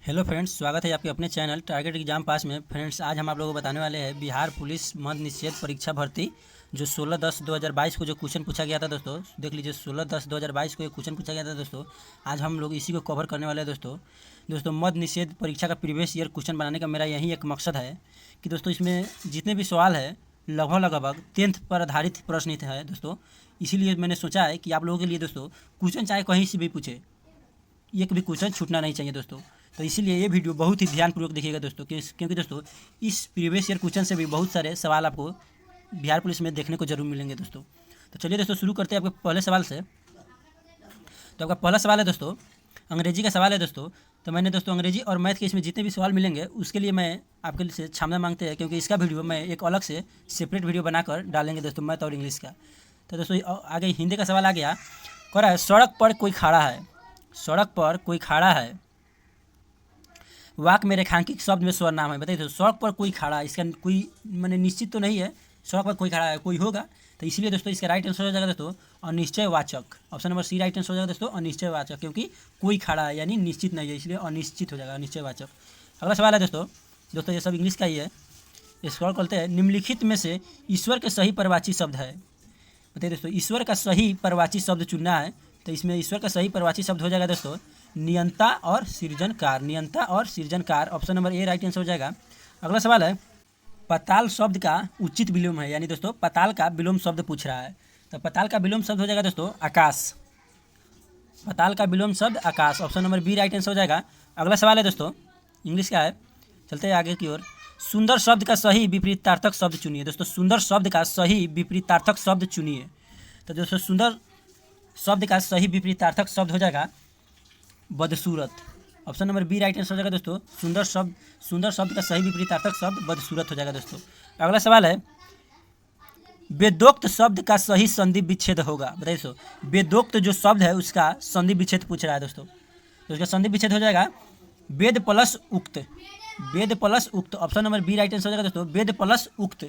Hello friends, स्वागत है आपके अपने चैनल टारगेट एग्जाम पास में। फ्रेंड्स, आज हम आप लोगों को बताने वाले हैं बिहार पुलिस मद निषेध परीक्षा भर्ती जो 16/10/2022 को जो क्वेश्चन पूछा गया था दोस्तों। देख लीजिए, 16/10/2022 को एक क्वेश्चन पूछा गया था दोस्तों। आज हम लोग इसी को कवर करने वाले हैं दोस्तों मद निषेध परीक्षा का प्रीवियस ईयर क्वेश्चन बनाने का मेरा यही एक मकसद है कि दोस्तों इसमें जितने भी सवाल है लगभग 10th पर आधारित प्रश्न है दोस्तों। इसीलिए मैंने सोचा है कि आप लोगों के लिए दोस्तों क्वेश्चन चाहे कहीं से भी पूछे, एक भी क्वेश्चन छूटना नहीं चाहिए दोस्तों। तो इसीलिए ये वीडियो बहुत ही ध्यानपूर्वक देखिएगा दोस्तों, क्योंकि दोस्तों इस प्रीवियस ईयर क्वेश्चन से भी बहुत सारे सवाल आपको बिहार पुलिस में देखने को जरूर मिलेंगे दोस्तों। तो चलिए दोस्तों शुरू करते हैं आपके पहले सवाल से। तो आपका पहला सवाल है दोस्तों, अंग्रेजी का सवाल है दोस्तों। तो मैंने दोस्तों अंग्रेजी और मैथ के इसमें जितने भी सवाल मिलेंगे उसके लिए मैं आपके लिए क्षमा मांगते हैं, क्योंकि इसका वीडियो मैं एक अलग से सेपरेट वीडियो बनाकर डालेंगे दोस्तों, मैथ और इंग्लिश का। तो दोस्तों आगे हिंदी का सवाल आ गया। कह रहा है सड़क पर कोई खड़ा है, सड़क पर कोई खड़ा है, वाक्य में रेखांकित शब्द में स्वर नाम है। बताइए तो सड़क पर कोई खड़ा है, इसका कोई मैंने निश्चित तो नहीं है, सड़क पर कोई खड़ा है, कोई होगा। तो इसीलिए दोस्तों इसका राइट आंसर हो जाएगा दोस्तों अनिश्चयवाचक। Option number C right answer हो जाएगा दोस्तों अनिश्चयवाचक, क्योंकि कोई खड़ा है यानी निश्चित नहीं है, इसलिए अनिश्चित हो जाएगा अनिश्चयवाचक। अगला सवाल है दोस्तों ये सब इंग्लिश का ही है। स्क्रॉल करते हैं। निम्नलिखित में से ईश्वर के सही परिवाची शब्द है। बताइए दोस्तों ईश्वर का सही परिवाची शब्द चुनना है। तो इसमें ईश्वर का सही परिवाची शब्द हो जाएगा दोस्तों नियंता और सृजनकार, नियंता और सृजनकार। Option number A right answer हो जाएगा। अगला सवाल है पाताल शब्द का उचित विलोम है, यानी दोस्तों पाताल का विलोम शब्द पूछ रहा है। तो पाताल का विलोम शब्द हो जाएगा दोस्तों आकाश, पाताल का विलोम शब्द आकाश। Option number B right answer हो जाएगा। अगला सवाल है दोस्तों इंग्लिश का है, चलते हैं आगे की ओर। सुंदर शब्द का सही विपरीतार्थक शब्द चुनिए। दोस्तों सुंदर शब्द का सही विपरीतार्थक शब्द चुनिए। तो दोस्तों सुंदर शब्द का सही विपरीतार्थक शब्द हो जाएगा बदसूरत। Option number B right answer हो जाएगा दोस्तों सुंदर शब्द का सही विपरीतार्थक शब्द बदसूरत हो जाएगा दोस्तों। अगला सवाल है वेदोक्त शब्द का सही संधि विच्छेद होगा। बताइए दोस्तों वेदोक्त जो शब्द है उसका संधि विच्छेद पूछ रहा है दोस्तों। तो उसका संधि विच्छेद हो जाएगा वेद प्लस उक्त, वेद प्लस उक्त। Option number B right answer हो जाएगा दोस्तों वेद प्लस उक्त,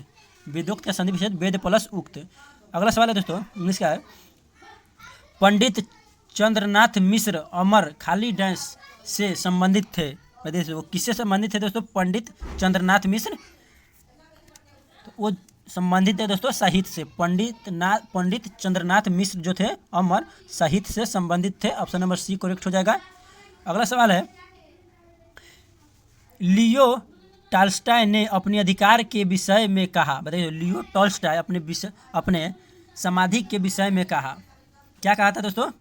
वेदोक्त का संधि विच्छेद वेद प्लस उक्त। अगला सवाल है दोस्तों इंग्लिश का है पंडित चंद्रनाथ मिश्र अमर खाली डैश से संबंधित थे। बताइए वो किससे संबंधित थे दोस्तों पंडित चंद्रनाथ मिश्र। तो वो संबंधित है दोस्तों साहित्य से। पंडित चंद्रनाथ मिश्र जो थे अमर साहित्य से संबंधित थे। ऑप्शन नंबर सी करेक्ट हो जाएगा। अगला सवाल है लियो टॉल्स्टॉय ने अपने अधिकार के विषय में कहा। बताइए लियो टॉल्स्टॉय अपने समाधि के विषय में कहा, क्या कहा था दोस्तों?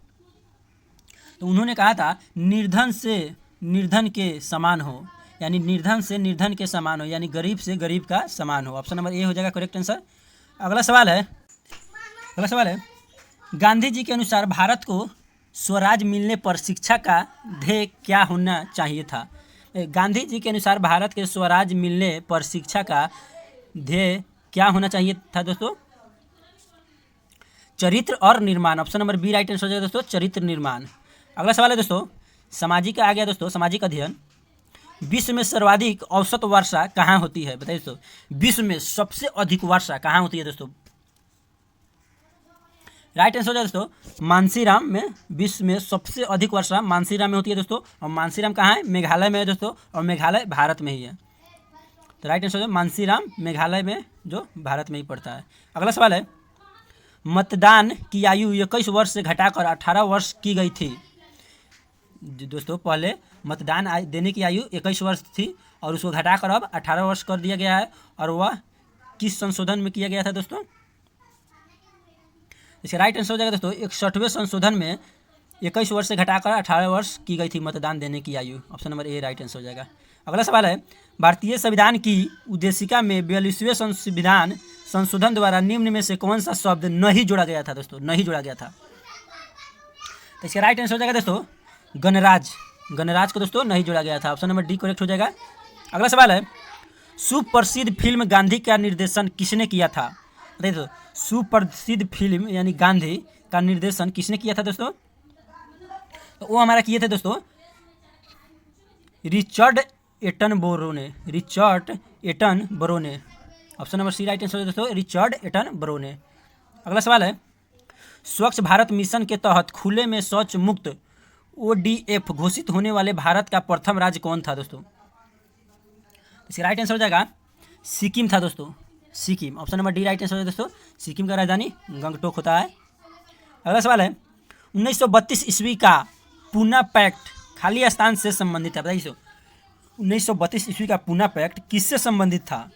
तो उन्होंने कहा था निर्धन से निर्धन के समान हो, यानी निर्धन से निर्धन के समान हो, यानी गरीब से गरीब का समान हो। ऑप्शन नंबर ए हो जाएगा करेक्ट आंसर। अगला सवाल है गांधी जी के अनुसार भारत को स्वराज मिलने पर शिक्षा का ध्येय क्या होना चाहिए था। गांधी जी के अनुसार भारत के स्वराज मिलने पर शिक्षा का ध्येय क्या होना चाहिए था दोस्तों? चरित्र और निर्माण। Option number B right answer हो जाएगा दोस्तों चरित्र निर्माण। अगला सवाल है दोस्तों सामाजिक आ गया दोस्तों सामाजिक अध्ययन। विश्व में सर्वाधिक औसत वर्षा कहाँ होती है? बताइए दोस्तों विश्व में सबसे अधिक वर्षा कहाँ होती है दोस्तों? राइट आंसर हो जाएगा दोस्तों मानसीराम में। विश्व में सबसे अधिक वर्षा मानसीराम में होती है दोस्तों। और मानसीराम कहाँ है? मेघालय में है दोस्तों, और मेघालय भारत में ही है। तो राइट आंसर हो जाएगा मानसीराम मेघालय में जो भारत में ही पड़ता है। अगला सवाल है मतदान की आयु 21 वर्ष से घटाकर 18 वर्ष की गई थी। दोस्तों पहले मतदान देने की आयु 21 वर्ष थी और उसको घटाकर अब 18 वर्ष कर दिया गया है। और वह किस संशोधन में किया गया था दोस्तों? इसका राइट आंसर हो जाएगा दोस्तों 61वें संशोधन में 21 वर्ष से घटाकर 18 वर्ष की गई थी मतदान देने की आयु। Option number A right answer हो जाएगा। अगला सवाल है भारतीय संविधान की उद्देशिका में 42वें संविधान संशोधन द्वारा निम्न में से कौन सा शब्द नहीं जोड़ा गया था दोस्तों? नहीं जोड़ा गया था। तो इसका राइट आंसर हो जाएगा दोस्तों गणराज, गणराज को दोस्तों नहीं जोड़ा गया था। ऑप्शन नंबर डी करेक्ट हो जाएगा। अगला सवाल है सुप्रसिद्ध फिल्म गांधी का निर्देशन किसने किया था? बताइए तो सुप्रसिद्ध फिल्म यानी गांधी का निर्देशन किसने किया था दोस्तों? तो वो हमारा किए थे दोस्तों रिचर्ड एटनबरो ने, रिचर्ड एटनबरो ने। Option number C right answer है दोस्तों रिचर्ड एटनबरो ने। अगला सवाल है स्वच्छ भारत मिशन के तहत खुले में शौच मुक्त ODF घोषित होने वाले भारत का प्रथम राज्य कौन था दोस्तों? इसका राइट आंसर हो जाएगा सिक्किम था दोस्तों, Sikkim. Option number D right answer है दोस्तों। सिक्किम का राजधानी गंगटोक होता है। अगला सवाल है 1932 ईस्वी का पूना पैक्ट खाली स्थान से संबंधित है, बताइए। 1932 ईस्वी का पूना पैक्ट किससे संबंधित था?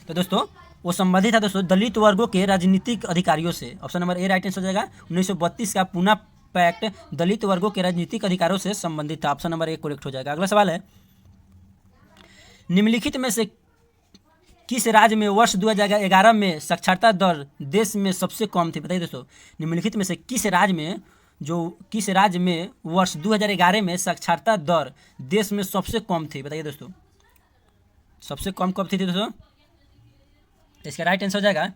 तो दोस्तों वो संबंधित था दोस्तों दलित वर्गों के राजनीतिक अधिकारियों से। Option number A right answer हो जाएगा। 1932 का पूना पैक्ट दलित वर्गों के राजनीतिक अधिकारों से संबंधित था। ऑप्शन नंबर ए करेक्ट हो जाएगा। अगला सवाल है निम्नलिखित में से किस राज्य में वर्ष 2011 में साक्षरता दर देश में सबसे कम थी? बताइए दोस्तों, निम्नलिखित में से किस राज्य में वर्ष 2011 में साक्षरता दर देश में सबसे कम थी? बताइए दोस्तों, सबसे कम कब थी दोस्तों? तो इसका राइट आंसर हो जाएगा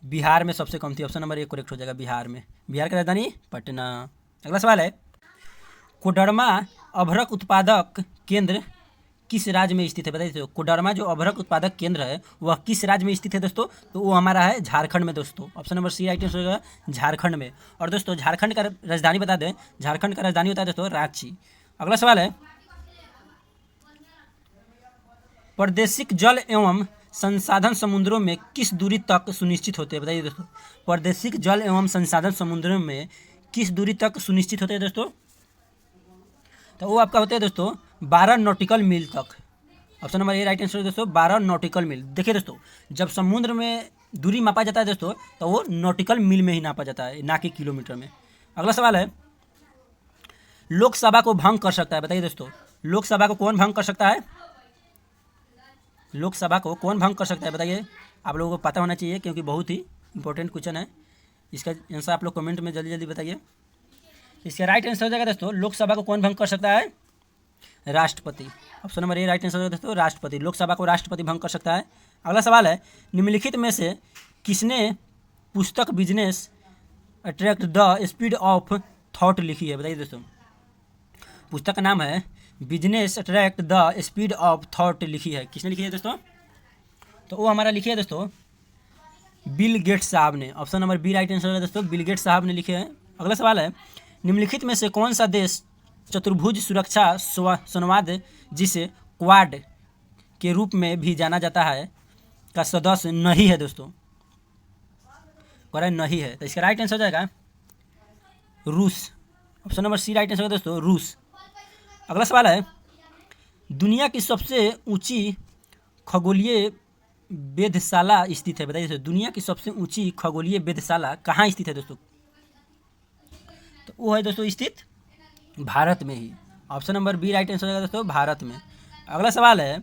बिहार में सबसे कम थी। ऑप्शन नंबर ए करेक्ट हो जाएगा, बिहार में। बिहार का राजधानी पटना। अगला सवाल है कोडरमा अभ्रक उत्पादक केंद्र किस राज्य में स्थित है? बताइए दोस्तों, कोडरमा जो अभ्रक उत्पादक केंद्र है वह किस राज्य में स्थित है दोस्तों? तो वो हमारा है झारखंड में दोस्तों। Option number C right answer होगा झारखंड में। और दोस्तों झारखंड का राजधानी बता दें, झारखंड का राजधानी होता है दोस्तों रांची। अगला सवाल है प्रादेशिक जल एवं संसाधन समुद्रों में किस दूरी तक सुनिश्चित होते हैं? बताइए दोस्तों, प्रादेशिक जल एवं संसाधन समुद्रों में किस दूरी तक सुनिश्चित होते हैं दोस्तों? तो वो आपका होता है दोस्तों 12 नॉटिकल मील तक। Option number A right answer है दोस्तों 12 नॉटिकल मील। देखिए दोस्तों जब समुद्र में दूरी मापा जाता है दोस्तों तो वो नॉटिकल मील में ही नापा जाता है, ना कि किलोमीटर में। अगला सवाल है लोकसभा को भंग कर सकता है? बताइए दोस्तों, लोकसभा को कौन भंग कर सकता है? लोकसभा को कौन भंग कर सकता है बताइए। आप लोगों को पता होना चाहिए क्योंकि बहुत ही इंपॉर्टेंट क्वेश्चन है। इसका आंसर आप लोग कमेंट में जल्दी जल्दी बताइए। इसका राइट आंसर हो जाएगा दोस्तों लोकसभा को कौन भंग कर सकता है? राष्ट्रपति। Option number A right answer होगा दोस्तों राष्ट्रपति। लोकसभा को राष्ट्रपति भंग कर सकता है। अगला सवाल है निम्नलिखित में से किसने पुस्तक business attract the speed of thought लिखी है? बताइए दोस्तों, पुस्तक का नाम है business attract the speed of thought लिखी है। किसने लिखी है दोस्तों? तो वो हमारा लिखी है दोस्तों बिल गेट्स साहब ने। Option number B right answer है दोस्तों बिल गेट्स साहब ने लिखे हैं। अगला सवाल है निम्नलिखित में से कौन सा देश चतुर्भुज सुरक्षा संवाद जिसे क्वाड के रूप में भी जाना जाता है का सदस्य नहीं है दोस्तों? नहीं है। तो इसका राइट आंसर हो जाएगा रूस। Option number C right answer है दोस्तों रूस। अगला सवाल है दुनिया की सबसे ऊंची खगोलीय वेधशाला स्थित है? बताइए दोस्तों, दुनिया की सबसे ऊंची खगोलीय वेधशाला कहाँ स्थित है दोस्तों? तो वो है दोस्तों स्थित भारत में ही। Option number B right answer होगा दोस्तों भारत में। अगला सवाल है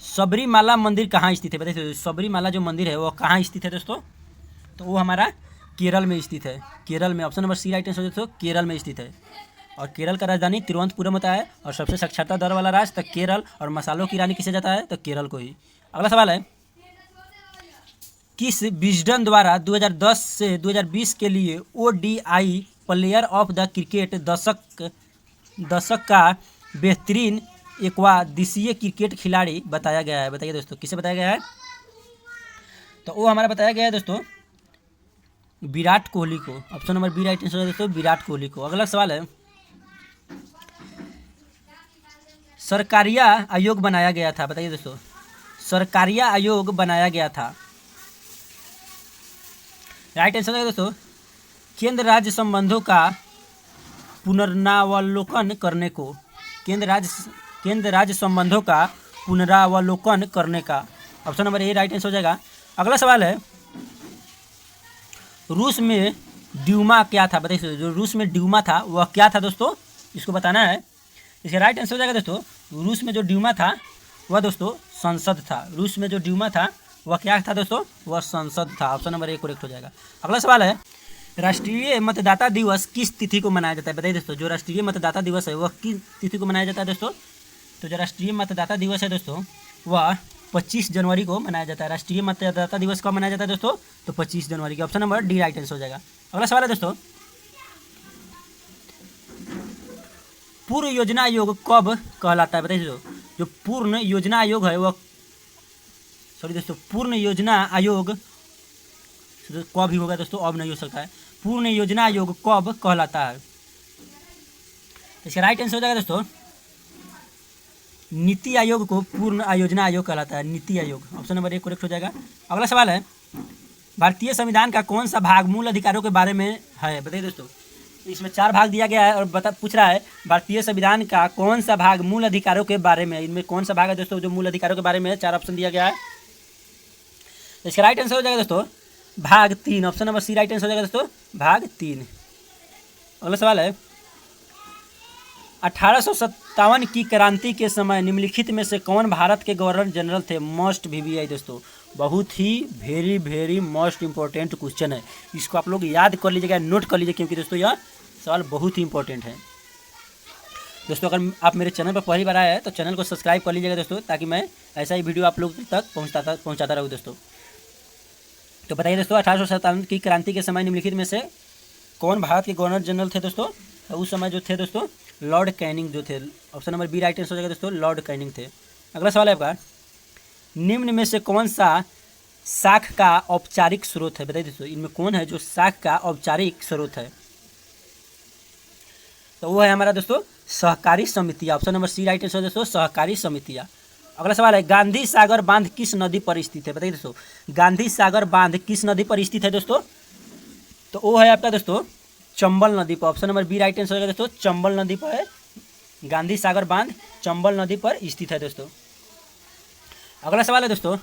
सबरीमाला मंदिर कहाँ स्थित है? बताइए सबरीमाला जो मंदिर है वो कहाँ स्थित है दोस्तों? तो वो हमारा केरल में स्थित है, केरल में। Option number C right answer दोस्तों केरल में स्थित है। और केरल का राजधानी तिरुवनंतपुरम होता है। और सबसे साक्षरता दर वाला राज्य तो केरल, और मसालों की रानी किसे जाता है? तो केरल को ही। अगला सवाल है किस विजडन द्वारा 2010 से 2020 के लिए ODI player of the cricket दशक का बेहतरीन एकवादिशीय क्रिकेट खिलाड़ी बताया गया है? बताइए दोस्तों किसे बताया गया है? तो वो हमारा बताया गया है दोस्तों विराट कोहली को। Option number B right answer है दोस्तों विराट कोहली को। अगला सवाल है सरकारिया आयोग बनाया गया था? बताइए दोस्तों, सरकारिया आयोग बनाया गया था। राइट आंसर है दोस्तों केंद्र राज्य संबंधों का पुनरावलोकन करने को। केंद्र राज्य संबंधों का पुनरावलोकन करने का। Option number A right answer हो जाएगा। अगला सवाल है रूस में ड्यूमा क्या था? बताइए जो रूस में ड्यूमा था वह क्या था दोस्तों? इसको बताना है। इसका राइट आंसर हो जाएगा दोस्तों रूस में जो ड्यूमा था वह दोस्तों संसद था। रूस में जो ड्यूमा था वह क्या था दोस्तों? वह संसद था। ऑप्शन नंबर ए करेक्ट हो जाएगा। अगला सवाल है राष्ट्रीय मतदाता दिवस किस तिथि को मनाया जाता है? बताइए दोस्तों जो राष्ट्रीय मतदाता दिवस है वह किस तिथि को मनाया जाता है दोस्तों? तो जो राष्ट्रीय मतदाता दिवस है दोस्तों वह 25 जनवरी को मनाया जाता है। राष्ट्रीय मतदाता दिवस कब मनाया जाता है दोस्तों? तो 25 जनवरी को। Option number D right answer हो जाएगा। अगला सवाल है दोस्तों पूर्व योजना आयोग कब कहलाता है? बताइए जो पूर्ण योजना आयोग है वह पूर्ण योजना आयोग तो कब ही होगा दोस्तों, अब नहीं हो सकता है। पूर्ण योजना आयोग कब कहलाता है? इसका राइट आंसर हो जाएगा दोस्तों नीति आयोग को पूर्ण आयोजना आयोग कहलाता है, NITI Aayog. Option number 1 correct हो जाएगा। अगला सवाल है भारतीय संविधान का कौन सा भाग मूल अधिकारों के बारे में है? बताइए दोस्तों, इसमें 4 भाग दिया गया है और पूछ रहा है भारतीय संविधान का कौन सा भाग मूल अधिकारों के बारे में। इनमें कौन सा भाग है दोस्तों जो मूल अधिकारों के बारे में है? 4 ऑप्शन दिया गया है। तो इसका राइट आंसर हो जाएगा दोस्तों भाग 3। Option number C right answer हो जाएगा दोस्तों भाग 3। अगला सवाल है 1857 की क्रांति के समय निम्नलिखित में से कौन भारत के गवर्नर जनरल थे? मस्ट VVI दोस्तों, बहुत ही वेरी मोस्ट इंपॉर्टेंट क्वेश्चन है। इसको आप लोग याद कर लीजिएगा, नोट कर लीजिए, क्योंकि दोस्तों यह सवाल बहुत ही इंपॉर्टेंट है। दोस्तों अगर आप मेरे चैनल पर पहली बार आए हैं तो चैनल को सब्सक्राइब कर लीजिएगा दोस्तों, ताकि मैं ऐसा ही वीडियो आप लोग तक पहुँचाता रहूँ दोस्तों। तो बताइए दोस्तों 1857 की क्रांति के समय निम्नलिखित में से कौन भारत के गवर्नर जनरल थे दोस्तों? तो उस समय जो थे दोस्तों लॉर्ड कैनिंग जो थे। Option number B right answer हो जाएगा दोस्तों लॉर्ड कैनिंग थे। अगला सवाल है आपका निम्न में से कौन सा साख का औपचारिक स्रोत है? बताइए दोस्तों इनमें कौन है जो साख का औपचारिक स्रोत है? तो वो है हमारा दोस्तों सहकारी समितियाँ। Option number C right answer दोस्तों सहकारी समितियाँ। अगला सवाल है गांधी सागर बांध किस नदी पर स्थित है? बताइए दोस्तों गांधी सागर बांध किस नदी पर स्थित है दोस्तों? तो वो है आपका दोस्तों चंबल नदी पर। Option number B right answer होगा दोस्तों चंबल नदी पर है। गांधी सागर बांध चंबल नदी पर स्थित है दोस्तों। अगला सवाल है दोस्तों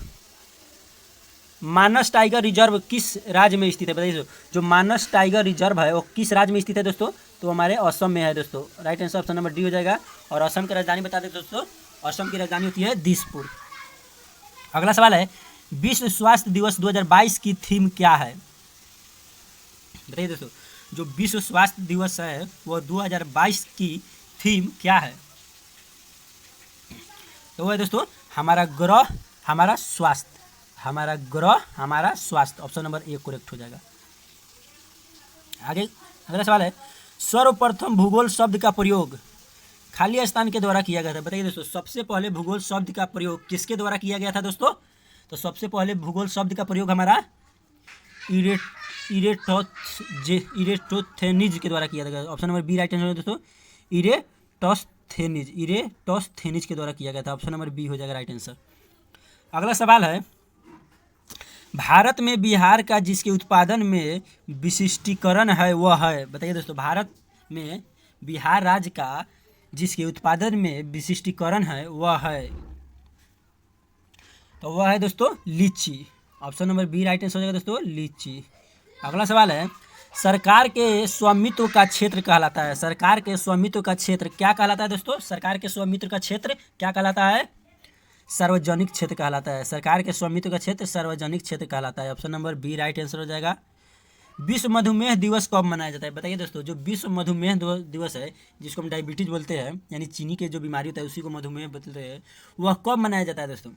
मानस टाइगर रिजर्व किस राज्य में स्थित है? बताइए दोस्तों जो मानस टाइगर रिजर्व है वो किस राज्य में स्थित है दोस्तों? तो हमारे असम में है दोस्तों। Right answer option number D हो जाएगा। और असम की राजधानी बता दें दोस्तों, असम की राजधानी होती है दिसपुर। अगला सवाल है विश्व स्वास्थ्य दिवस 2022 की थीम क्या है? बताइए दोस्तों जो विश्व स्वास्थ्य दिवस है वो 2022 की थीम क्या है? तो वो है दोस्तों हमारा ग्रह हमारा स्वास्थ्य, हमारा ग्रह हमारा स्वास्थ्य। ऑप्शन नंबर ए करेक्ट हो जाएगा। आगे अगला सवाल है सर्वप्रथम भूगोल शब्द का प्रयोग खाली स्थान के द्वारा किया गया था। बताइए दोस्तों सबसे पहले भूगोल शब्द का प्रयोग किसके द्वारा किया गया था दोस्तों? तो सबसे पहले भूगोल शब्द का प्रयोग हमारा इरेटोस्थेनिज के द्वारा किया गया। Option number B right answer है दोस्तों इरेटोस्थेनिज के द्वारा किया गया था। ऑप्शन नंबर बी हो जाएगा राइट आंसर। अगला सवाल है भारत में बिहार का जिसके उत्पादन में विशिष्टीकरण है वह है। बताइए दोस्तों भारत में बिहार राज्य का जिसके उत्पादन में विशिष्टीकरण है वह है, तो वह है दोस्तों लीची। Option number B right answer हो जाएगा दोस्तों लीची। अगला सवाल है सरकार के स्वामित्व का क्षेत्र कहलाता है। सरकार के स्वामित्व का क्षेत्र क्या कहलाता है दोस्तों? सरकार के स्वामित्व का क्षेत्र क्या कहलाता है? सार्वजनिक क्षेत्र कहलाता है। सरकार के स्वामित्व का क्षेत्र सार्वजनिक क्षेत्र कहलाता है। Option number B right answer हो जाएगा। विश्व मधुमेह दिवस कब मनाया जाता है? बताइए दोस्तों जो विश्व मधुमेह दिवस है जिसको हम डायबिटीज बोलते हैं, यानी चीनी के जो बीमारी होता है उसी को मधुमेह बोलते हैं, वह कब मनाया जाता है दोस्तों?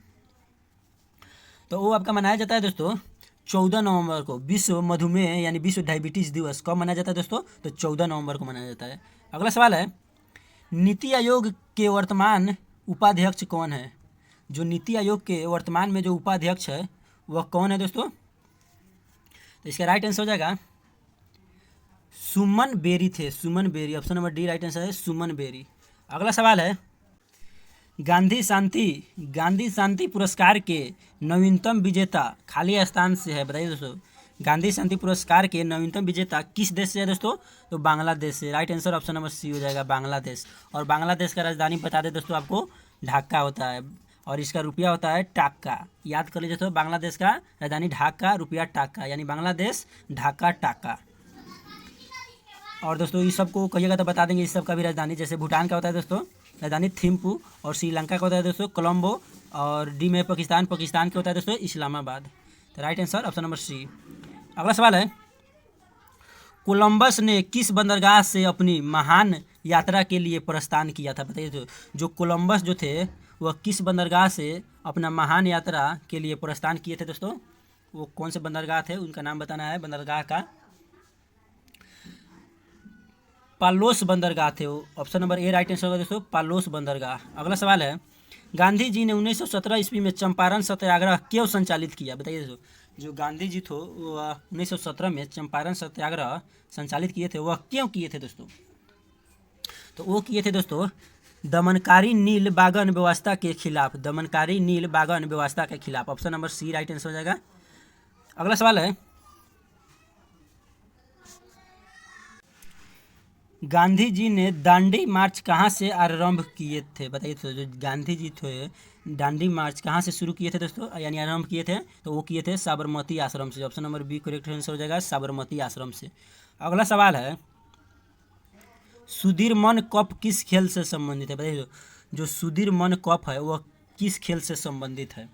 तो वो आपका मनाया जाता है दोस्तों 14 नवंबर को। विश्व मधुमेह यानी विश्व डायबिटीज दिवस कब मनाया जाता है दोस्तों? तो 14 नवंबर को मनाया जाता है। अगला सवाल है नीति आयोग के वर्तमान उपाध्यक्ष कौन है? जो नीति आयोग के वर्तमान में जो उपाध्यक्ष है वह कौन है दोस्तों? तो इसका राइट आंसर हो जाएगा सुमन बेरी थे, Suman Berry. Option number D right answer है सुमन बेरी। अगला सवाल है गांधी शांति पुरस्कार के नवीनतम विजेता खाली स्थान से है। बताइए दोस्तों गांधी शांति पुरस्कार के नवीनतम विजेता किस देश से है दोस्तों? तो बांग्लादेश से। Right answer option number C हो जाएगा बांग्लादेश। और बांग्लादेश का राजधानी बता दें दोस्तों आपको ढाका होता है और इसका रुपया होता है टाका। याद कर लीजिए दोस्तों बांग्लादेश का राजधानी ढाका, रुपया टाका, यानी बांग्लादेश ढाका टाका। और दोस्तों इस सबको कहिएगा तो बता देंगे इस सब का भी राजधानी। जैसे भूटान का होता है दोस्तों राजधानी थिम्पू, और श्रीलंका का होता है दोस्तों कोलंबो, और डी में पाकिस्तान का होता है दोस्तों इस्लामाबाद। तो right answer option number C. अगला सवाल है कोलंबस ने किस बंदरगाह से अपनी महान यात्रा के लिए प्रस्थान किया था? बताइए तो जो कोलंबस जो थे वह किस बंदरगाह से अपना महान यात्रा के लिए प्रस्थान किए थे दोस्तों? वो कौन से बंदरगाह थे उनका नाम बताना है। बंदरगाह का पालोस बंदरगाह थे वो। Option number A right answer होगा दोस्तों पालोस बंदरगाह। अगला सवाल है गांधी जी ने 1917 ईस्वी में चंपारण सत्याग्रह क्यों संचालित किया? बताइए दोस्तों जो गांधी जी थे वह 1917 में चंपारण सत्याग्रह संचालित किए थे, वह क्यों किए थे दोस्तों? तो वो किए थे दोस्तों दमनकारी नील बागन व्यवस्था के खिलाफ, दमनकारी नील बागन व्यवस्था के खिलाफ। Option number C right answer हो जाएगा। अगला सवाल है, गांधी जी ने दांडी मार्च कहाँ से आरंभ किए थे? बताइए तो, जो गांधी जी थे दांडी मार्च कहाँ से शुरू किए थे दोस्तों, यानी आरंभ किए थे? तो वो किए थे साबरमती आश्रम से। Option number B correct answer हो जाएगा, साबरमती आश्रम से। अगला सवाल है, सुदीरमन कप किस खेल से संबंधित है? बताइए जो सुदीरमन कप है वह किस खेल से संबंधित है?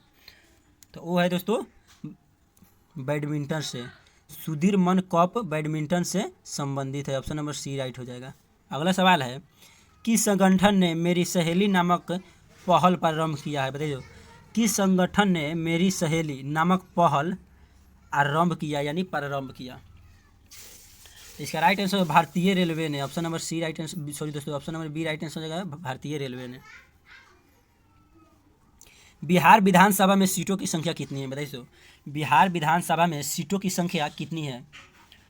तो वो है दोस्तों बैडमिंटन से। सुदीरमन कप बैडमिंटन से संबंधित है। ऑप्शन नंबर सी राइट हो जाएगा। अगला सवाल है, किस संगठन ने मेरी सहेली नामक पहल प्रारंभ किया है? बताइए किस संगठन ने मेरी सहेली नामक पहल आरंभ किया यानी प्रारंभ किया? इसका राइट आंसर भारतीय रेलवे ने। Option number C right answer, sorry दोस्तों, option number B right answer हो जाएगा, भारतीय रेलवे ने। बिहार विधानसभा में सीटों की संख्या कितनी है? बताइए तो, बिहार विधानसभा में सीटों की संख्या कितनी है?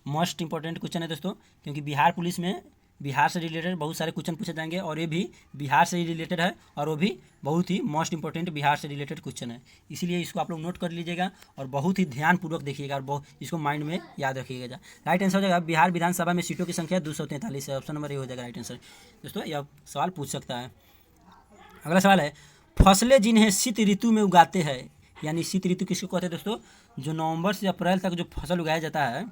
मोस्ट इंपॉर्टेंट क्वेश्चन है दोस्तों, क्योंकि बिहार पुलिस में बिहार से रिलेटेड बहुत सारे क्वेश्चन पूछे जाएंगे और ये भी बिहार से ही रिलेटेड है और वो भी बहुत ही मोस्ट इंपॉर्टेंट बिहार से रिलेटेड क्वेश्चन है। इसीलिए इसको आप लोग नोट कर लीजिएगा और बहुत ही ध्यानपूर्वक देखिएगा और इसको माइंड में याद रखिएगा। राइट आंसर हो जाएगा, बिहार विधानसभा में सीटों की संख्या 243 है। ऑप्शन नंबर ए हो जाएगा राइट आंसर। दोस्तों यह सवाल पूछ सकता है। अगला सवाल है, फसलें जिन्हें शीत ऋतु में उगाते हैं, यानी शीत ऋतु किसको कहते हैं दोस्तों? जो नवंबर से अप्रैल तक जो फसल उगाया जाता है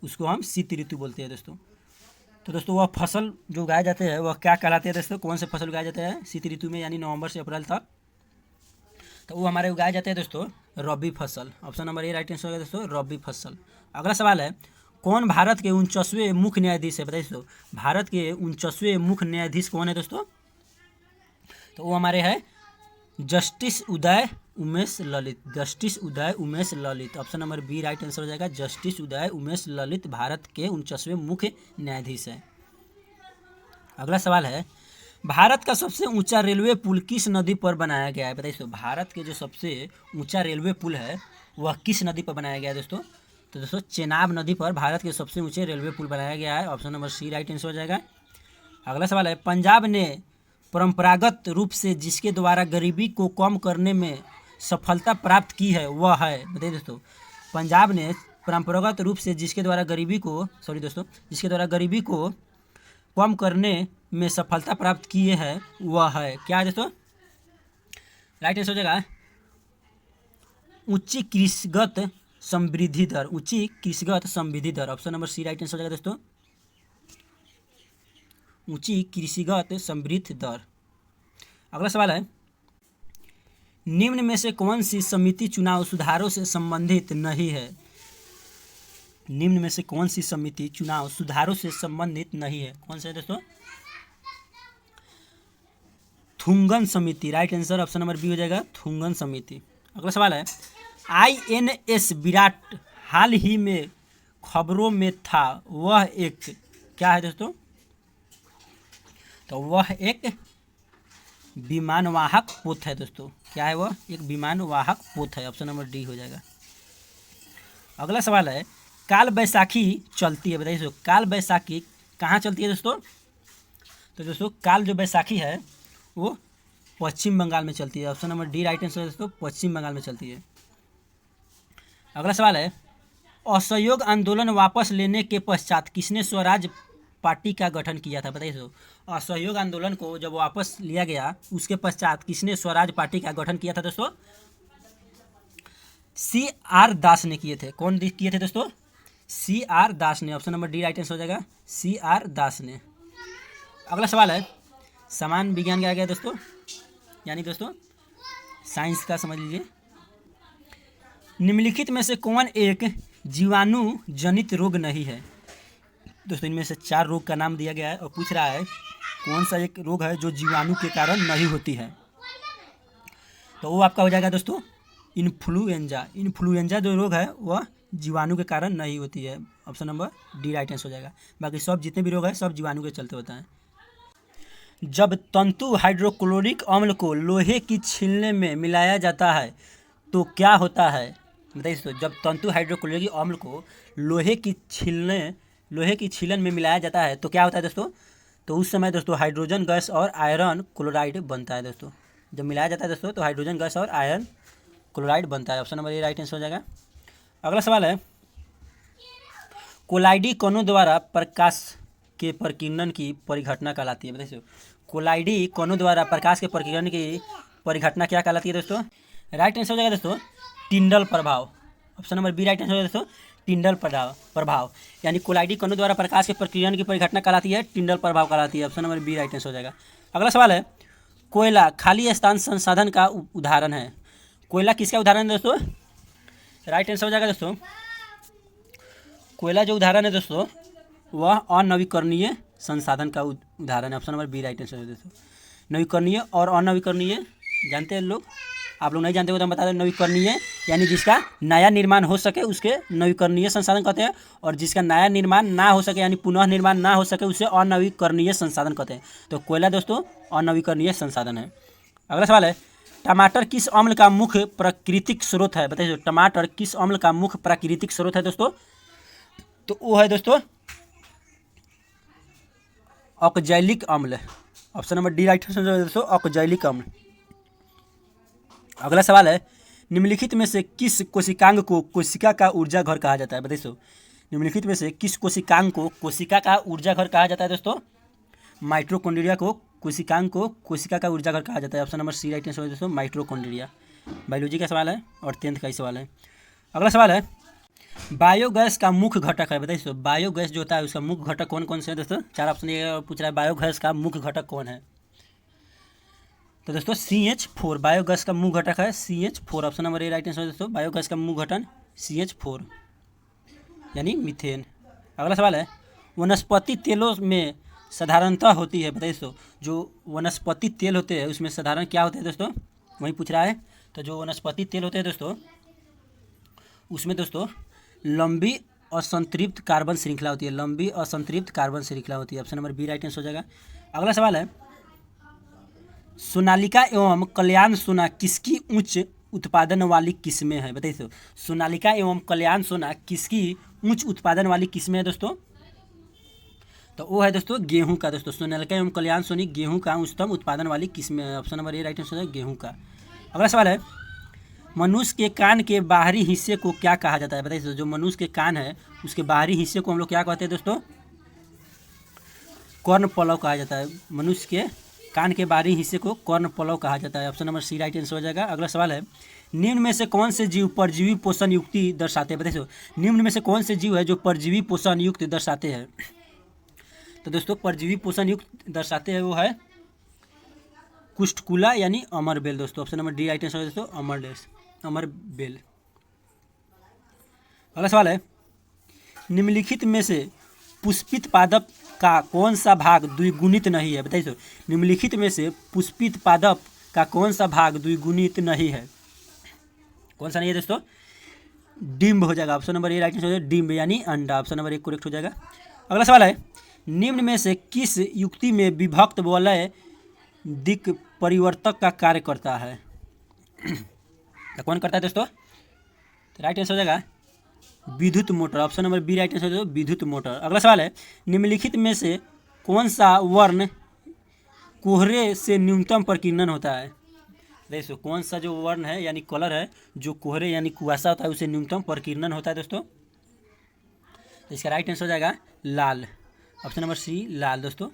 उसको हम शीत ऋतु बोलते हैं दोस्तों। तो दोस्तों वह फसल जो उगाए जाते हैं वह क्या कहलाते हैं दोस्तों? कौन से फसल उगाए जाते हैं शीत ऋतु में यानी नवंबर से अप्रैल तक? तो वो हमारे उगाए जाते हैं दोस्तों रबी फसल। Option number A right answer होगा दोस्तों, रबी फसल। अगला सवाल है, कौन भारत के 49वें मुख्य न्यायाधीश है? बताइए दोस्तों, भारत के 49वें मुख्य न्यायाधीश कौन है दोस्तों? तो वो हमारे हैं justice Uday Umesh Lalit, justice Uday Umesh Lalit. Option number B right answer हो जाएगा, जस्टिस उदय उमेश ललित भारत के 49वें मुख्य न्यायाधीश हैं। अगला सवाल है, भारत का सबसे ऊंचा रेलवे पुल किस नदी पर बनाया गया है? बताइए दोस्तों, भारत के जो सबसे ऊंचा रेलवे पुल है वह किस नदी पर बनाया गया है दोस्तों? तो दोस्तों चेनाब नदी पर भारत के सबसे ऊंचे रेलवे पुल बनाया गया है। Option number C right answer हो जाएगा। अगला सवाल है, पंजाब ने परंपरागत रूप से जिसके द्वारा गरीबी को कम करने में सफलता प्राप्त की है वह है? बताइए दोस्तों, पंजाब ने परंपरागत रूप से जिसके द्वारा गरीबी को कम करने में सफलता प्राप्त किए है वह है क्या है दोस्तों? राइट आंसर हो जाएगा उच्च कृषिगत समृद्धि दर, उच्च कृषिगत समृद्धि दर। Option number C right answer हो जाएगा दोस्तों, ऊंची कृषिगत समृद्धि दर। अगला सवाल है, निम्न में से कौन सी समिति चुनाव सुधारों से संबंधित नहीं है? निम्न में से कौन सी समिति चुनाव सुधारों से संबंधित नहीं है? कौन सा है दोस्तों? थुंगन समिति। Right answer option number B हो जाएगा, थुंगन समिति। अगला सवाल है, INS विराट हाल ही में खबरों में था, वह एक क्या है दोस्तों? तो वह एक विमानवाहक पोत है दोस्तों। क्या है वह? एक विमानवाहक पोत है। ऑप्शन नंबर डी हो जाएगा। अगला सवाल है, काल बैसाखी चलती है, बताइए दोस्तों काल बैसाखी कहाँ चलती है दोस्तों? तो दोस्तों काल जो बैसाखी है वो पश्चिम बंगाल में चलती है। Option number D right answer है दोस्तों, पश्चिम बंगाल में चलती है। अगला सवाल है, असहयोग आंदोलन वापस लेने के पश्चात किसने स्वराज पार्टी का गठन किया था? बताइए दोस्तों, असहयोग आंदोलन को जब वापस लिया गया उसके पश्चात किसने स्वराज पार्टी का गठन किया था दोस्तों? CR दास ने किए थे। कौन किए थे दोस्तों? CR दास ने। Option number D right answer हो जाएगा, CR दास ने। अगला सवाल है, सामान्य विज्ञान क्या गया दोस्तों, यानी दोस्तों साइंस का समझ लीजिए। निम्नलिखित में से कौन एक जीवाणु जनित रोग नहीं है? दोस्तों इनमें से 4 रोग का नाम दिया गया है और पूछ रहा है कौन सा एक रोग है जो जीवाणु के कारण नहीं होती है? तो वो आपका हो जाएगा दोस्तों इन्फ्लुएंजा। इन्फ्लुएंजा जो रोग है वह जीवाणु के कारण नहीं होती है। Option number D right answer हो जाएगा। बाकी सब जितने भी रोग है सब जीवाणु के चलते होता है। जब तंतु हाइड्रोक्लोरिक अम्ल को लोहे की छीलने में मिलाया जाता है तो क्या होता है बताइए दोस्तों, जब तंतु हाइड्रोक्लोरिक अम्ल को लोहे की छीलन में मिलाया जाता है तो क्या होता है दोस्तों, तो उस समय दोस्तों हाइड्रोजन गैस और आयरन क्लोराइड बनता है दोस्तों। जब मिलाया जाता है दोस्तों तो हाइड्रोजन गैस और आयरन क्लोराइड बनता है। Option number A right answer हो जाएगा। अगला सवाल है, कोलाइडी कणों द्वारा प्रकाश के प्रकीर्णन की परिघटना कहलाती है। बताइए कोलाइडी कणों द्वारा प्रकाश के प्रकीर्णन की परिघटना क्या कहलाती है दोस्तों। राइट आंसर हो जाएगा दोस्तों टिंडल प्रभाव। Option number B right answer हो जाएगा दोस्तों टिंडल प्रभाव, यानी कोलाइडी कणों द्वारा प्रकाश के प्रकीर्णन की परिघटना कहलाती है टिंडल प्रभाव कहलाती है। Option number B right answer हो जाएगा। अगला सवाल है, कोयला खाली स्थान संसाधन का उदाहरण है। कोयला किसका उदाहरण है दोस्तों। राइट आंसर हो जाएगा दोस्तों कोयला जो उदाहरण है दोस्तों वह अनवीकरणीय संसाधन का उदाहरण है। Option number B right answer है दोस्तों। नवीकरणीय और अनवीकरणीय जानते हैं लोग, आप लोग नहीं जानते हो तो हम बता दें। नवीकरणीय यानी जिसका नया निर्माण हो सके उसके नवीकरणीय संसाधन कहते हैं, और जिसका नया निर्माण ना हो सके यानी पुनः निर्माण ना हो सके उसे अनवीकरणीय संसाधन कहते हैं। तो कोयला दोस्तों अनवीकरणीय संसाधन है। अगला सवाल है, टमाटर किस अम्ल का मुख्य प्राकृतिक स्रोत है। बताइए टमाटर किस अम्ल का मुख्य प्राकृतिक स्रोत है दोस्तों, तो वो है दोस्तों ऑक्जैलिक अम्ल। Option number D right answer है दोस्तों ऑक्जैलिक अम्ल। अगला सवाल है, निम्नलिखित में से किस कोशिकांग को कोशिका का ऊर्जा घर कहा जाता है। बताइए निम्नलिखित में से किस कोशिकांग को कोशिका का ऊर्जा घर कहा जाता है दोस्तों। माइटोकॉन्ड्रिया को कोशिकांग को कोशिका का ऊर्जा घर कहा जाता है। Option number C right answer है दोस्तों माइटोकॉन्ड्रिया। बायोलॉजी का सवाल है और 10th का ही सवाल है। अगला सवाल है, बायोगैस का मुख्य घटक है। बताइए दोस्तों बायोगैस जो होता है उसका मुख्य घटक कौन कौन से हैं दोस्तों। 4 ऑप्शन ये पूछ रहा है बायोगैस का मुख्य घटक कौन है, तो दोस्तों CH4 बायोगैस का मुख्य घटक है CH4। Option number A right answer है दोस्तों बायोगैस का मुख्य घटक CH4 यानी मीथेन। अगला सवाल है, वनस्पति तेलों में साधारणतः होती है। बताइए दोस्तों जो वनस्पति तेल होते हैं उसमें साधारण क्या होते हैं दोस्तों, वही पूछ रहा है। तो जो वनस्पति तेल होते हैं दोस्तों उसमें दोस्तों लंबी असंतृप्त कार्बन श्रृंखला होती है, लंबी असंतृप्त कार्बन श्रृंखला होती है। Option number B right answer हो जाएगा। अगला सवाल है, सोनालिका एवं कल्याण सोना किसकी उच्च उत्पादन वाली किस्में हैं। बताइए तो सोनालिका एवं कल्याण सोना किसकी उच्च उत्पादन वाली किस्में है दोस्तों, तो वो है दोस्तों गेहूं का। दोस्तों सोनालिका एवं कल्याण सोनी गेहूं का उच्चतम उत्पादन वाली किस्में है। Option number A right answer है गेहूं का। अगला सवाल है, मनुष्य के कान के बाहरी हिस्से को क्या कहा जाता है। बताइए जो मनुष्य के कान है उसके बाहरी हिस्से को हम लोग क्या कहते हैं दोस्तों, कर्ण पलव कहा जाता है। मनुष्य के कान के बाहरी हिस्से को कर्ण पलव कहा जाता है। Option number C right answer हो जाएगा। अगला सवाल है, निम्न में से कौन से जीव परजीवी पोषण युक्ति दर्शाते हैं। बताइए निम्न में से कौन से जीव है जो परजीवी पोषण युक्त दर्शाते हैं, तो दोस्तों परजीवी पोषण युक्त दर्शाते हैं वो है कुष्ठकुला यानी अमरबेल। दोस्तों option number D right answer है दोस्तों अमरबेल। अगला सवाल है, निम्नलिखित में से पुष्पित पादप का कौन सा भाग द्विगुणित नहीं है। बताइए निम्नलिखित में से पुष्पित पादप का कौन सा भाग द्विगुणित नहीं है, कौन सा नहीं है दोस्तों, डिम्ब हो जाएगा। Option number A right answer हो जाएगा डिम्ब यानी अंडा। ऑप्शन नंबर 1 करेक्ट हो जाएगा। अगला सवाल है, निम्न में से किस युक्ति में विभक्त वलय दिक् परिवर्तक का कार्य करता है, तो कौन करता है दोस्तों, तो राइट आंसर हो जाएगा विद्युत motor. Option number B right answer हो विद्युत मोटर। अगला सवाल है, निम्नलिखित में से कौन सा वर्ण कोहरे से न्यूनतम प्रकीर्णन होता है। देखो कौन सा जो वर्ण है यानी कलर है जो कोहरे यानी कुआसा होता है उसे न्यूनतम प्रकीर्णन होता है दोस्तों, तो इसका राइट आंसर हो जाएगा लाल। ऑप्शन नंबर सी लाल। दोस्तों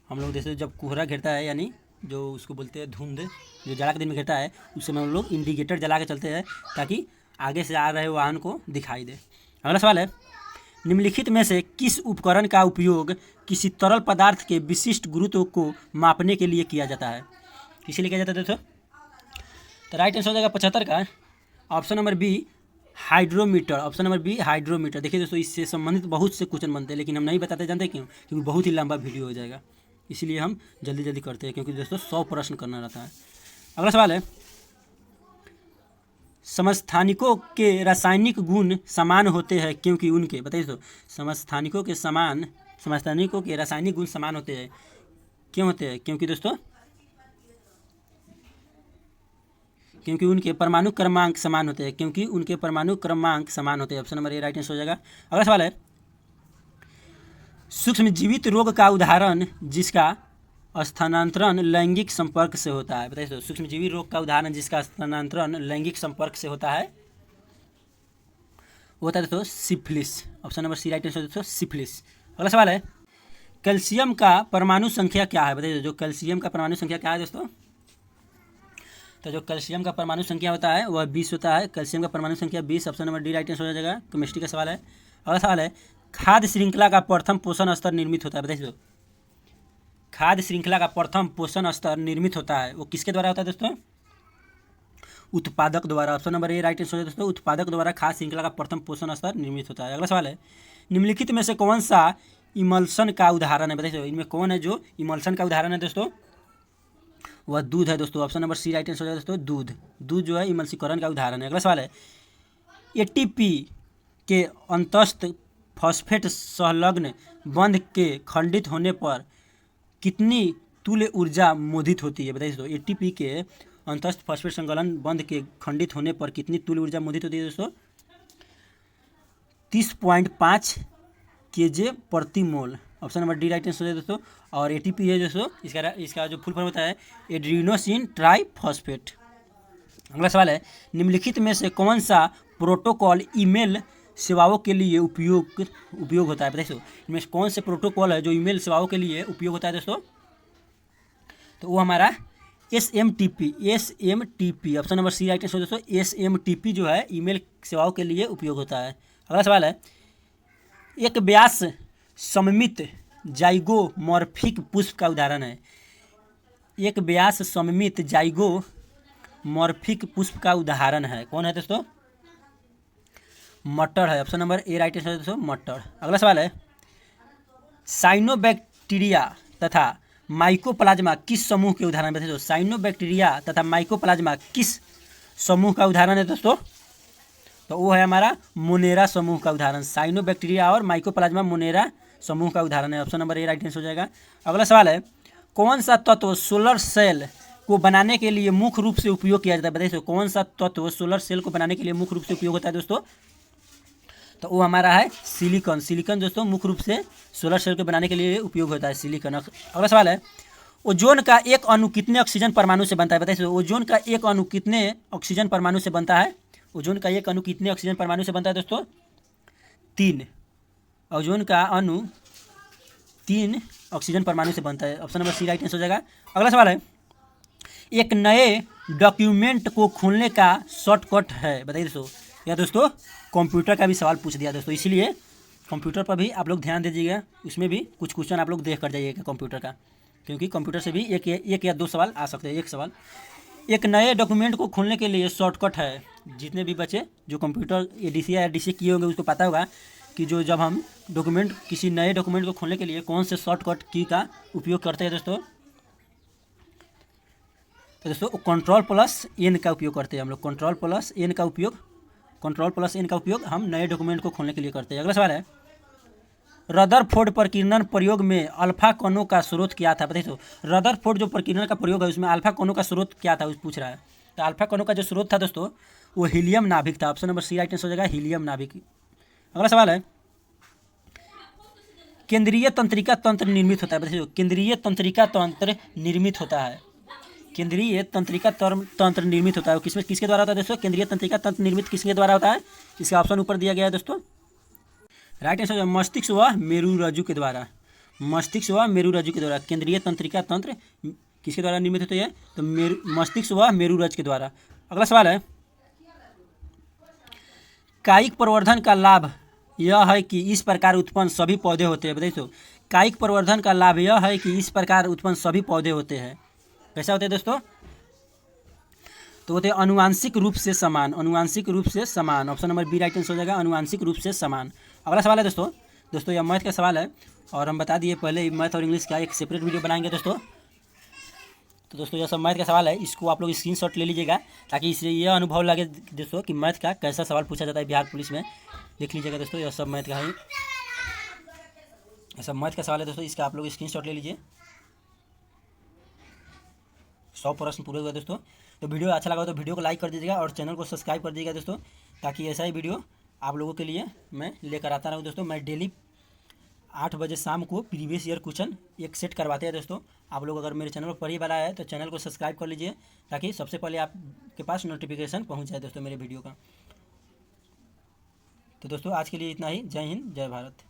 हम लोग जैसे जब कोहरा घिरता है यानी जो उसको बोलते हैं धुंध, जो जाड़ा के दिन में घिरता है उस समय हम लोग इंडिकेटर जला के चलते हैं ताकि आगे से आ रहे वाहन को दिखाई दे। अगला सवाल है, निम्नलिखित में से किस उपकरण का उपयोग किसी तरल पदार्थ के विशिष्ट गुरुत्व को मापने के लिए किया जाता है, किसी लिए किया जाता है दोस्तों, तो राइट आंसर हो जाएगा 75 का option number B hydrometer. Option number B hydrometer. देखिए दोस्तों इससे संबंधित बहुत से क्वेश्चन बनते हैं लेकिन हम नहीं बताते, जानते क्यों, क्योंकि बहुत ही लंबा वीडियो हो जाएगा, इसीलिए हम जल्दी जल्दी करते हैं क्योंकि दोस्तों 100 प्रश्न करना रहता है। अगला सवाल है, समस्थानिकों के रासायनिक गुण समान होते हैं क्योंकि उनके, बताइए तो समस्थानिकों के रासायनिक गुण समान होते हैं क्यों होते हैं, क्योंकि दोस्तों क्योंकि उनके परमाणु क्रमांक समान होते हैं, क्योंकि उनके परमाणु क्रमांक समान होते हैं। Option number A right answer हो जाएगा। अगला सवाल है, सूक्ष्म जीवित रोग का उदाहरण जिसका स्थानांतरण लैंगिक संपर्क से होता है। बताइए, सूक्ष्म जीवित रोग का उदाहरण जिसका स्थानांतरण लैंगिक संपर्क से होता है वो होता है दोस्तों syphilis. Option number C right answer दोस्तों सिफिलिस। अगला सवाल है, कैल्शियम का परमाणु संख्या क्या है। बताइए, जो कैल्शियम का परमाणु संख्या क्या है दोस्तों। तो जो कैल्शियम का परमाणु संख्या होता है वह 20 होता है। कैल्शियम का परमाणु संख्या 20। Option number D right answer हो जाएगा। केमिस्ट्री का सवाल है। अगला सवाल है, खाद्य श्रृंखला का प्रथम पोषण स्तर निर्मित होता है। बताइए, खाद्य श्रृंखला का प्रथम पोषण स्तर निर्मित होता है वो किसके द्वारा होता है दोस्तों। उत्पादक द्वारा। Option number A right answer दोस्तों उत्पादक द्वारा खाद्य श्रृंखला का प्रथम पोषण स्तर निर्मित होता है। अगला सवाल है, निम्नलिखित में से कौन सा इमल्सन का उदाहरण है। बताइए, इनमें कौन है जो इमल्सन का उदाहरण है दोस्तों। वह दूध है दोस्तों। Option number C right answer हो जाएगा दोस्तों दूध। दूध जो है इमल्सीकरण का उदाहरण है। अगला सवाल है, एटीपी के अंतस्थ फॉस्फेट संलग्न बंध के खंडित होने पर कितनी तुल्य ऊर्जा मोदित होती है। बताइए दोस्तों, एटीपी के अंतस्थ फॉस्फेट संलग्न बंध के खंडित होने पर कितनी तुल्य ऊर्जा मोदित होती है दोस्तों। 30.5 kJ प्रति मोल। Option number D right answer है दोस्तों। और एटीपी है दोस्तों इसका जो फुल फॉर्म होता है एड्रीनोसिन ट्राइफॉस्फेट। अगला सवाल है, निम्नलिखित में से कौन सा प्रोटोकॉल ईमेल सेवाओं के लिए उपयोग होता है। बताइए, इनमें कौन से प्रोटोकॉल है जो ईमेल सेवाओं के लिए उपयोग होता है दोस्तों। तो वो हमारा SMTP। Option number C right answer दोस्तों SMTP जो है ईमेल सेवाओं के लिए उपयोग होता है। अगला सवाल है, एक व्यास सममित जाइगोमॉर्फिक पुष्प का उदाहरण है। एक व्यास सममित जाइगोमॉर्फिक पुष्प का उदाहरण है कौन है दोस्तों। मटर है। Option number A right answer दोस्तों मटर। अगला सवाल है, साइनोबैक्टीरिया तथा माइकोप्लाज्मा किस समूह के उदाहरण बताइए दोस्तों। साइनोबैक्टीरिया तथा माइकोप्लाज्मा किस समूह का उदाहरण है दोस्तों। तो वो है हमारा मोनेरा समूह का उदाहरण। साइनोबैक्टीरिया और माइकोप्लाज्मा मोनेरा समूह का उदाहरण है। Option number A right answer हो जाएगा। अगला सवाल है, कौन सा तत्व सोलर सेल को बनाने के लिए मुख्य रूप से उपयोग किया जाता है। बताइए, कौन सा तत्व सोलर सेल को बनाने के लिए मुख्य रूप से उपयोग होता है दोस्तों। तो वो हमारा है सिलिकॉन। सिलिकॉन दोस्तों मुख्य रूप से सोलर सेल को बनाने के लिए उपयोग होता है सिलिकॉन। अगला सवाल है, ओजोन का एक अणु कितने ऑक्सीजन परमाणु से बनता है। बताइए, ओजोन का एक अणु कितने ऑक्सीजन परमाणु से बनता है। ओजोन का एक अणु कितने ऑक्सीजन परमाणु से बनता है दोस्तों। 3। ओजोन का अणु 3 ऑक्सीजन परमाणु से बनता है। Option number C right answer हो जाएगा। अगला सवाल है, एक नए डॉक्यूमेंट को खोलने का शॉर्टकट है। बताइए दोस्तों, या दोस्तों कंप्यूटर का भी सवाल पूछ दिया दोस्तों, इसलिए कंप्यूटर पर भी आप लोग ध्यान दीजिएगा। उसमें भी कुछ क्वेश्चन आप लोग देख कर जाइएगा कंप्यूटर का, क्योंकि कंप्यूटर से भी एक या दो सवाल आ सकते हैं। एक सवाल, एक नए डॉक्यूमेंट को खोलने के लिए शॉर्टकट है। जितने भी बच्चे जो कंप्यूटर ADC या DCA किए होंगे उसको पता होगा कि जो जब हम किसी नए डॉक्यूमेंट को खोलने के लिए कौन से शॉर्टकट की का उपयोग करते हैं दोस्तों। तो दोस्तों Ctrl+N का उपयोग करते हैं हम लोग। Ctrl+N का उपयोग हम नए डॉक्यूमेंट को खोलने के लिए करते हैं। अगला सवाल है, रदरफोर्ड प्रकीर्णन प्रयोग में अल्फा कणों का स्रोत क्या था। बताइए, तो रदरफोर्ड जो प्रकीर्णन का प्रयोग है उसमें अल्फा कणों का स्रोत क्या था पूछ रहा है। तो अल्फा कणों का जो स्रोत था दोस्तों वो हीलियम नाभिक था। Option number C right answer हो जाएगा हीलियम नाभिक। अगला सवाल है, केंद्रीय तंत्रिका तंत्र निर्मित होता है। बताइए, केंद्रीय तंत्रिका तंत्र निर्मित होता है। केंद्रीय तंत्रिका तंत्र निर्मित होता है किसके द्वारा होता है दोस्तों। केंद्रीय तंत्रिका तंत्र निर्मित किसके द्वारा होता है। इसका ऑप्शन ऊपर दिया गया है दोस्तों। राइट आंसर मस्तिष्क व मेरुरज्जु के द्वारा। मस्तिष्क व मेरुरज्जु के द्वारा केंद्रीय तंत्रिका तंत्र किसके द्वारा निर्मित होती है। तो मस्तिष्क व मेरुरज्जु के द्वारा। अगला सवाल है, कायिक प्रवर्धन का लाभ यह है कि इस प्रकार उत्पन्न सभी पौधे होते हैं। बताइए, तो कायिक प्रवर्धन का लाभ यह है कि इस प्रकार उत्पन्न सभी पौधे होते हैं। कैसा होते हैं दोस्तों। तो होते हैं अनुवांशिक रूप से समान। अनुवांशिक रूप से समान। Option number B right answer हो जाएगा अनुवांशिक रूप से समान। अगला सवाल है दोस्तों यह मैथ का सवाल है और हम बता दिए पहले मैथ और इंग्लिश का एक सेपरेट वीडियो बनाएंगे दोस्तों। तो दोस्तों यह सब मैथ का सवाल है, इसको आप लोग स्क्रीनशॉट ले लीजिएगा ताकि इससे यह अनुभव लगे दोस्तों कि मैथ का कैसा सवाल पूछा जाता है बिहार पुलिस में। लिख लीजिएगा दोस्तों, यह सब मैथ का है, यह सब मैथ का सवाल है दोस्तों। इसका आप लोग स्क्रीनशॉट ले लीजिए। 100 प्रश्न पूरे हुए दोस्तों। तो वीडियो अच्छा लगा तो वीडियो को लाइक कर दीजिएगा और चैनल को सब्सक्राइब कर दीजिएगा दोस्तों, ताकि ऐसा ही वीडियो आप लोगों के लिए मैं लेकर आता रहूँ दोस्तों। मैं डेली 8 बजे शाम को प्रीवियस ईयर क्वेश्चन एक सेट करवाते हैं दोस्तों। आप लोग अगर मेरे चैनल पर पहली बार आया है तो चैनल को सब्सक्राइब कर लीजिए, ताकि सबसे पहले आपके पास नोटिफिकेशन पहुंच जाए दोस्तों मेरे वीडियो का। तो दोस्तों आज के लिए इतना ही। जय हिंद, जय भारत।